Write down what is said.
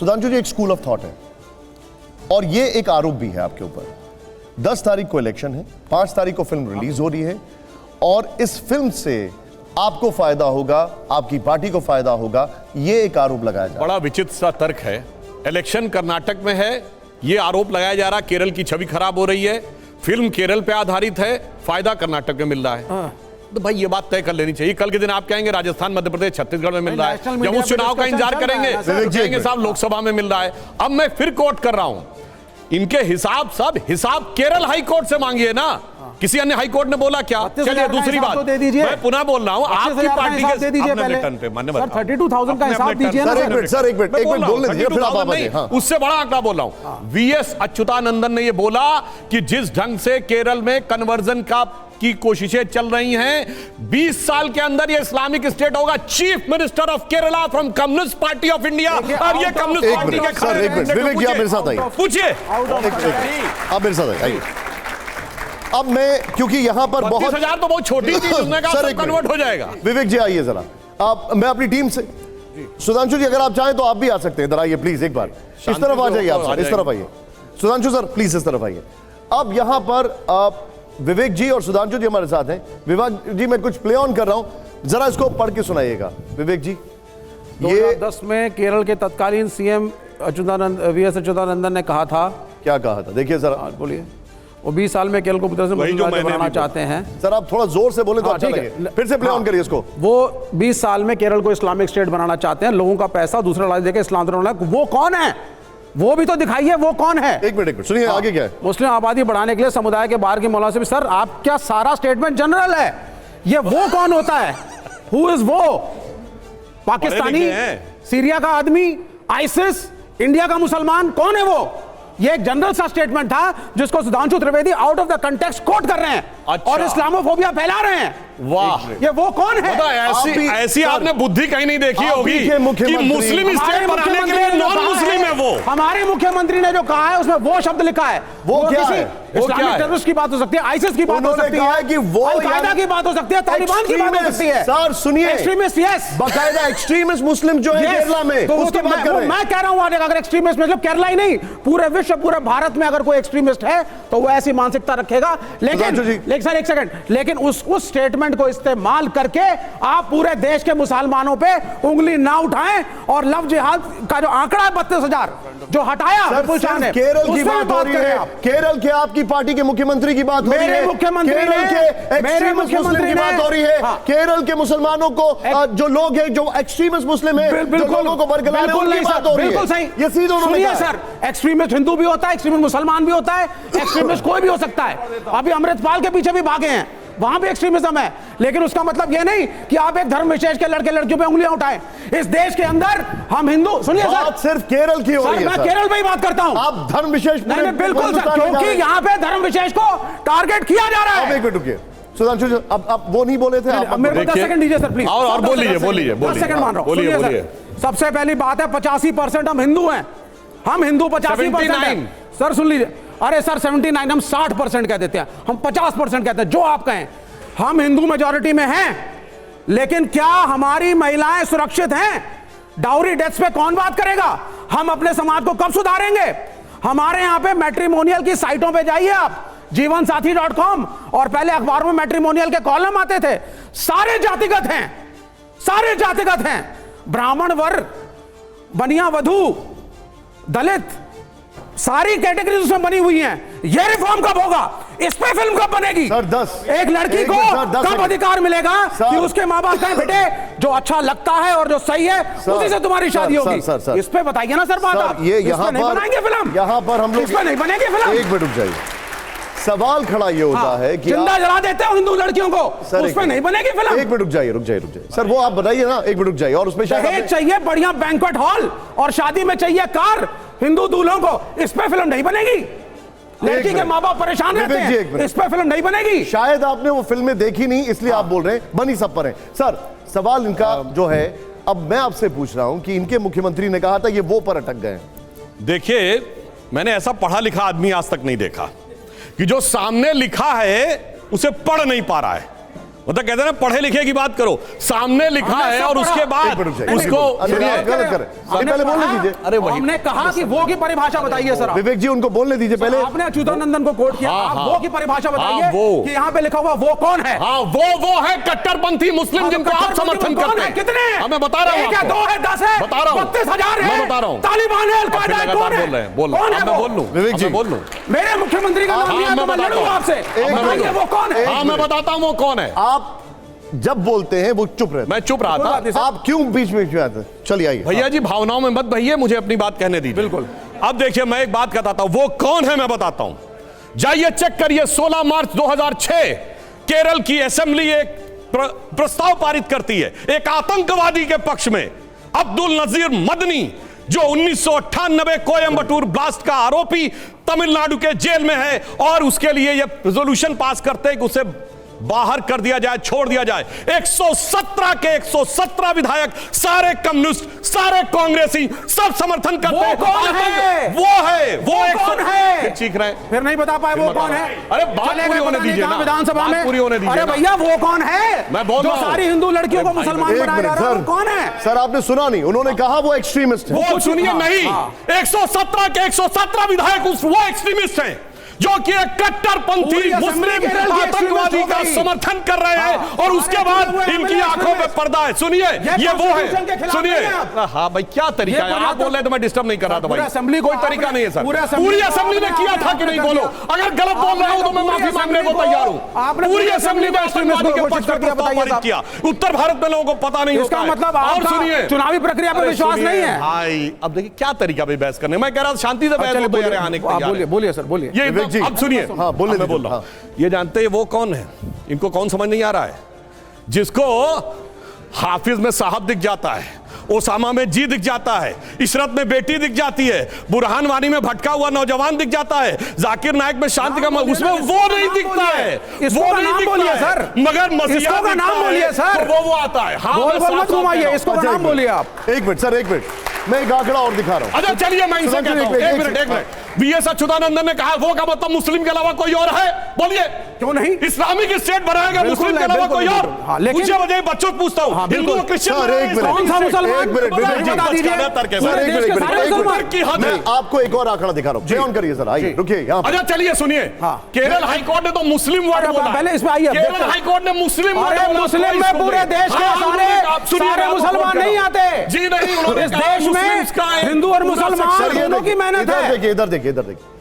सुधांशु जी, एक school of thought है और ये एक आरोप भी है आपके ऊपर। 10 तारीख को इलेक्शन है, 5 तारीख को फिल्म रिलीज हो रही है और इस फिल्म से आपको फायदा होगा, आपकी पार्टी को फायदा होगा, ये एक आरोप लगाया जा रहा है। बड़ा विचित्र सा तर्क है। इलेक्शन कर्नाटक में है, ये आरोप लगाया जा रहा केरल की छवि खराब हो रही है, फिल्म केरल पे आधारित है, फायदा कर्नाटक में मिल रहा है। तो भाई ये बात तय कर लेनी चाहिए। कल के दिन आप कहेंगे राजस्थान, मध्य प्रदेश, छत्तीसगढ़ में मिल रहा है, जब उस चुनाव का इंतजार करेंगे कहेंगे साहब लोकसभा में मिल रहा है। अब मैं फिर कोट कर रहा हूं, इनके हिसाब केरल हाई कोर्ट से मांगिए ना, किसी अन्य हाई कोर्ट ने बोला क्या? चलिए दूसरी बात तो दे दीजिए। मैं पुनः बोल रहा हूं, आपकी पार्टी के दे दीजिए पहले सर 32,000 का हिसाब दीजिए ना सर। एक मिनट बोलने दीजिए, फिर आप आगे। हाँ। उससे बड़ा आंकड़ा बोल रहा हूं। वीएस अच्युतानंदन ने यह बोला कि जिस ढंग से केरल में कन्वर्जन की कोशिशें चल रही हैं, 20 साल के अंदर ये इस्लामिक स्टेट होगा। Chief minister of Kerala from communist party of India, और ये कम्युनिस्ट पार्टी के विवेक जी आप मेरे साथ आइए, पूछिए आप मेरे साथ आइए। अब मैं, क्योंकि यहां पर 32,000 तो बहुत छोटी चीज, उसने कहा सब कन्वर्ट हो जाएगा। विवेक जी आइए जरा, आप, मैं अपनी टीम से, सुधांशु जी अगर आप चाहें तो आप भी आ सकते हैं, इधर आइए प्लीज, एक बार इस तरफ आ जाइए। आप सर इस तरफ आइए, सुधांशु सर प्लीज इस तरफ आइए। अब यहां पर विवेक जी और सुधांशु जी हमारे साथ हैं। विवेक जी मैं कुछ प्ले ऑन कर रहा हूं, जरा इसको पढ़ के सुनाइएगा विवेक जी। 2010 में केरल के तत्कालीन सीएम वीएस अच्युतानंदन ने कहा था, क्या कहा था? देखिए सर, बोलिए। वो 20 साल में केरल को बनाना चाहते हैं। सर आप थोड़ा जोर से बोले तो अच्छा लगे, फिर से प्ले ऑन करिए इसको। वो 20 साल में केरल को इस्लामिक स्टेट बनाना चाहते हैं, लोगों का पैसा दूसरा राज्य देकर इस्लाम। वो कौन है? वो भी तो दिखाइए, वो कौन है? एक मिनट सुनिए, आगे क्या है? मुस्लिम आबादी बढ़ाने के लिए समुदाय के बाहर के मौलाना से भी। सर आप क्या सारा स्टेटमेंट जनरल है? ये वो कौन होता है? हु इज वो? पाकिस्तानी, सीरिया का आदमी, आईसिस, इंडिया का मुसलमान, कौन है वो? ये एक जनरल सा स्टेटमेंट था जिसको Sudhanshu Trivedi out of the context quote कर रहे हैं। अच्छा। और इस्लामोफोबिया फैला रहे हैं। वाह, ये वो कौन है? ऐसी आपने बुद्धि कहीं नहीं देखी होगी कि मुस्लिम स्टेट बनाने के लिए नॉन मुस्लिम है वो। हमारे मुख्यमंत्री ने जो कहा है उसमें वो शब्द लिखा है। वो क्या है? इस्लामिक टेररिस्ट की बात हो सकती है, आईसिस की बात हो सकती है, कि वो अल-कायदा की बात हो सकती है, तालिबान की बात हो सकती है। सर सुनिए, एक्सट्रीमिस्ट, यस, बाकायदा एक्सट्रीमिस्ट मुस्लिम जो है केरला में, तो उसकी बात कर रहे हैं। मैं कह रहा हूं अगर एक्सट्रीमिस्ट मतलब केरला ही नहीं, पूरे विश्व, पूरे भारत में अगर कोई एक्सट्रीमिस्ट है तो वो ऐसी मानसिकता रखेगा। लेकिन सर एक सेकंड, लेकिन उस स्टेटमेंट को इस्तेमाल करके आप पूरे देश के मुसलमानों पे उंगली ना उठाएं और लव जिहाद का जो आंकड़ा है 32,000 जो हटाया, केरल की बात हो रही है। केरल के आपकी पार्टी के मुख्यमंत्री की बात हो रही है, मेरे मुख्यमंत्री की बात हो रही है। केरल के मुसलमानों को जो लोग हैं, जो एक्सट्रीमिस्ट मुस्लिम है, जो लोगों को बरगला रहे हैं, उनकी बात हो रही है। बिल्कुल सही, ये सीधे उन्होंने कहा। सर एक्सट्रीमिस्ट हिंदू भी होता है, एक्सट्रीमिस्ट मुसलमान भी होता है, एक्सट्रीमिस्ट कोई भी हो सकता है। अभी अमृतपाल के पीछे भी भागे हैं, वहां भी एक्सट्रीमिज्म है, लेकिन उसका मतलब यह नहीं कि आप एक धर्म विशेष के लड़के लड़कियों पे उंगलियां उठाएं। इस देश के अंदर हम हिंदू, सुनिए सर, सिर्फ केरल की हो रही है। मैं केरल में ही बात करता हूं। आप धर्म विशेष, नहीं बिल्कुल सर, क्योंकि यहाँ पे धर्म विशेष को टारगेट किया जा रहा है। एक मिनट रुकिए सुधांशु जी, अब वो नहीं बोले थे आप, मेरे को 10 सेकंड दीजिए सर प्लीज। और बोलिए 10 सेकंड मान रहा हूं। सुनिए सर, सबसे पहली बात है 85% हम हिंदू हैं, हम हिंदू 85% हैं। सर सुन लीजिए, अरे सर 79, हम 60% कह देते हैं, हम 50% कहते हैं, जो आप कहें। हम हिंदू मेजॉरिटी में हैं, लेकिन क्या हमारी महिलाएं सुरक्षित हैं? डाउरी डेथ्स पे कौन बात करेगा? हम अपने समाज को कब सुधारेंगे? हमारे यहां पे मैट्रिमोनियल की साइटों पे जाइए आप, जीवनसाथी.com, और पहले अखबार में मैट्रिमोनियल के कॉलम आते थे, सारे जातिगत हैं, सारे जातिगत हैं। ब्राह्मण वर्ग, बनिया वधू, दलित, सारी कैटेगरीज उसमें बनी हुई हैं। ये रिफॉर्म कब होगा? इस पे फिल्म कब बनेगी? सर 10, एक लड़की को कब अधिकार मिलेगा कि उसके माँ बाप कहें बेटे जो अच्छा लगता है और जो सही है उसी से तुम्हारी शादी होगी? इस पे बताइए ना सर बात। आप ये यहाँ नहीं बनाएंगे फिल्म, यहाँ पर हम लोग इस पे नहीं बनेगी फिल्म। एक मिनट रुक जाइए, सवाल खड़ा ये होता है कि जिंदा जला देते हो हिंदू लड़कियों को, उस पे नहीं बनेगी फिल्म। एक मिनट रुक जाइए सर, वो आप बताइए ना, एक मिनट रुक जाइए। और उसमें दहेज चाहिए, बढ़िया बैंक्वेट हॉल, और शादी में चाहिए कार हिंदू दूल्हों को, इस पे फिल्म नहीं बनेगी। लड़की के माँ बाप परेशान रहते हैं, इस पे फिल्म नहीं बनेगी। शायद आपने वो फिल्में देखी नहीं, इसलिए आप बोल रहे हैं, बनी सब पर है। सर सवाल इनका जो है, अब मैं आपसे पूछ रहा हूं कि इनके मुख्यमंत्री ने कहा था ये वो पर अटक गए। देखिए, मैंने ऐसा पढ़ा लिखा आदमी आज तक नहीं देखा कि जो सामने लिखा है उसे पढ़ नहीं पा रहा है। मतलब कहते हैं ना पढ़े लिखे की बात करो, सामने लिखा है और उसके बाद उसको आप गलत कर पहले बोलने दीजिए। अरे वही हमने कहा कि वो की परिभाषा बताइए सर। विवेक जी उनको बोलने दीजिए पहले। आपने अच्युतानंदन को कोट किया, आप वो की परिभाषा बताइए कि यहाँ पे लिखा हुआ वो कौन है। हाँ वो है कट्टरपंथी मुस्लिम जिनको आप समर्थन करते हैं। कितने? मैं बता रहा हूँ, 1 है 2 है 10 है, बता रहा हूँ, 32,000 है, मैं बता रहा हूँ, तालिबान है, अल-कायदा है, कौन है? बोल लूं विवेक जी बोल लूं। मेरे मुख्यमंत्री का नाम लिया तो मैं लड़ूंगा आपसे। बताइए वो कौन है? हाँ मैं बताता हूँ वो कौन है। आप जब बोलते हैं वो चुप रहते मैं चुप रहा था, आप क्यों बीच में आते हैं? चलिए आइए। भैया जी भावनाओं में मत भैया, मुझे अपनी बात कहने दीजिए। बिल्कुल। अब देखिए मैं एक बात बताता हूं वो कौन है, मैं बताता हूं। जाइए चेक करिए, 16 मार्च 2006 केरल की असेंबली एक प्रस्ताव पारित करती है एक आतंकवादी के पक्ष में, अब्दुल नजीर मदनी, जो 1998 कोयंबटूर ब्लास्ट का आरोपी तमिलनाडु के जेल में है, और उसके लिए यह रेजोल्यूशन पास करते हैं कि उसे बाहर कर दिया जाए, छोड़ दिया जाए। 117 के 117 विधायक, सारे कम्युनिस्ट, सारे कांग्रेसी, सब समर्थन करते हैं। वो कौन है? वो कौन है? चीख रहे हैं, फिर नहीं बता पाए वो कौन है? अरे बात पूरी होने दीजिए ना, विधानसभा में पूरी होने दीजिए। अरे भैया वो कौन है? मैं बोल जो रहा हूं। सारी हिंदू लड़कियों को मुसलमान बनाया जा रहा है, वो कौन है? सर आपने सुना नहीं, उन्होंने कहा वो एक्सट्रीमिस्ट है। वो सुनिए नहीं, 117 के 117 विधायक वो एक्सट्रीमिस्ट हैं जो कि एक कट्टरपंथी मुस्लिम आतंकवादी का समर्थन कर रहे हैं, और उसके बाद इनकी आंखों पे पर्दा है। सुनिए ये वो है, सुनिए। हाँ भाई क्या तरीका है, आप बोल रहे हैं तो मैं डिस्टर्ब नहीं कर रहा था भाई। असेंबली कोई तरीका नहीं है सर, पूरी असेंबली ने किया था कि नहीं, बोलो। अगर गलत बोल रहा हूं तो मैं माफी मांगने को तैयार हूं। पूरी असेंबली में आतंकवादी के पक्ष में प्रस्ताव पारित किया। उत्तर भारत में लोगों को पता नहीं होता है। मतलब और सुनिए, चुनावी प्रक्रिया पर विश्वास नहीं है भाई। अब देखिए क्या तरीका भाई बहस करने, मैं कह रहा था शांति से बहस हो, यार आने को। बोलिए सर, बोलिए। ये अब सुनिए, बोले मैं बोल रहा हूं, ये जानते हैं वो कौन है? इनको कौन समझ नहीं आ रहा है? जिसको हाफिज में साहब दिख जाता है, ओसामा में जी दिख जाता है, इशरत में बेटी दिख जाती है, बुरहान वानी में भटका हुआ नौजवान दिख जाता है, जाकिर नायक में शांति का, उसमें वो नहीं दिखता है। वो नहीं दिखता सर, मगर मसीहा का नाम बोलिए सर, वो आता है। हाँ मत घुमाइए, इसको नाम बोलिए आप। एक मिनट सर, एक मिनट, मैं एक आंकड़ा और दिखा रहा हूं। अच्छा चलिए मैं इनसे कहता हूं, एक मिनट। बीएस अच्युतानंदन ने कहा वो का मतलब मुस्लिम के अलावा कोई और है? बोलिए क्यों नहीं? इस्लामिक स्टेट बनाएगा मुस्लिम के अलावा कोई और? मुझे वजह बच्चों पूछता हूं, हिंदू और क्रिश्चियन कौन सा मुसलमान? मैं आपको एक और आंकड़ा दिखा रहा हूं, ऑन करिए सर, आइए रुकिए यहाँ। अच्छा चलिए सुनिए, केरल हाईकोर्ट ने तो मुस्लिम वर्ड बोला, पहले इसमें आइए। केरल हाईकोर्ट ने मुस्लिम मुस्लिम में पूरे देश के सारे मुसलमान नहीं आते जी नहीं, इस देश में हिंदू और मुसलमान दोनों की मेहनत है। इधर देखिए, इधर देखिए, इधर देखिए।